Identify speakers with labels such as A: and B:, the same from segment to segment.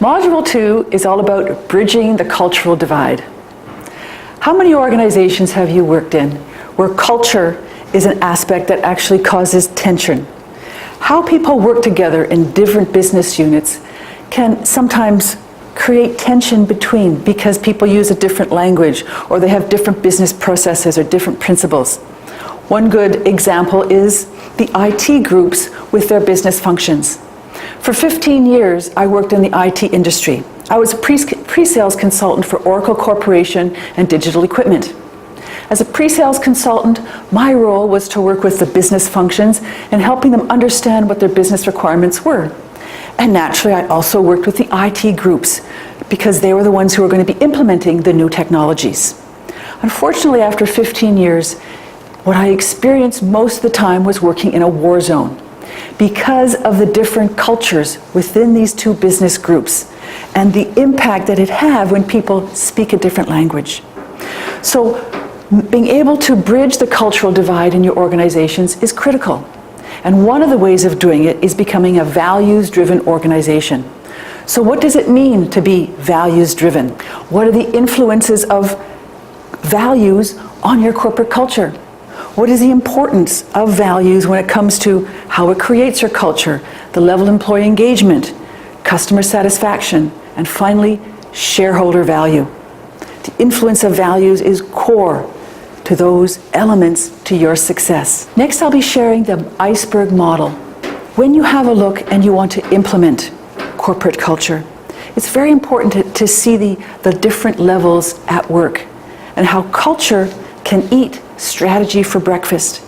A: Module 2 is all about bridging the cultural divide. How many organizations have you worked in where culture is an aspect that actually causes tension? How people work together in different business units can sometimes create tension between because people use a different language or they have different business processes or different principles. One good example is the IT groups with their business functions. For 15 years, I worked in the IT industry. I was a pre-sales consultant for Oracle Corporation and digital equipment. As a pre-sales consultant, my role was to work with the business functions and helping them understand what their business requirements were. And naturally, I also worked with the IT groups because they were the ones who were going to be implementing the new technologies. Unfortunately, after 15 years, what I experienced most of the time was working in a war zone, because of the different cultures within these two business groups and the impact that it had when people speak a different language. So being able to bridge the cultural divide in your organizations is critical. And one of the ways of doing it is becoming a values-driven organization. So what does it mean to be values-driven? What are the influences of values on your corporate culture? What is the importance of values when it comes to how it creates your culture, the level of employee engagement, customer satisfaction, and finally, shareholder value? The influence of values is core to those elements to your success. Next, I'll be sharing the Iceberg Model. When you have a look and you want to implement corporate culture, it's very important to see the different levels at work and how culture can eat strategy for breakfast.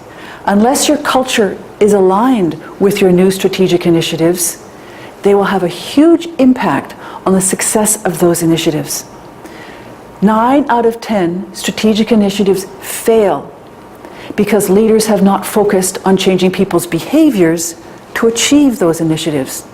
A: Unless your culture is aligned with your new strategic initiatives, they will have a huge impact on the success of those initiatives. 9 out of 10 strategic initiatives fail because leaders have not focused on changing people's behaviors to achieve those initiatives.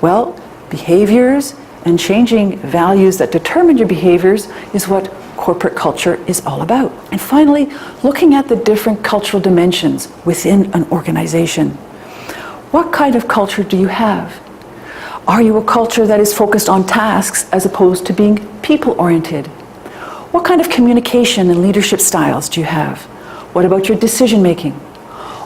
A: Well, behaviors and changing values that determine your behaviors is what corporate culture is all about. And finally, looking at the different cultural dimensions within an organization. What kind of culture do you have? Are you a culture that is focused on tasks as opposed to being people-oriented? What kind of communication and leadership styles do you have? What about your decision-making?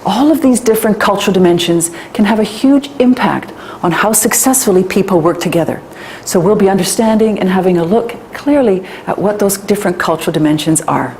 A: All of these different cultural dimensions can have a huge impact on how successfully people work together. So we'll be understanding and having a look clearly at what those different cultural dimensions are.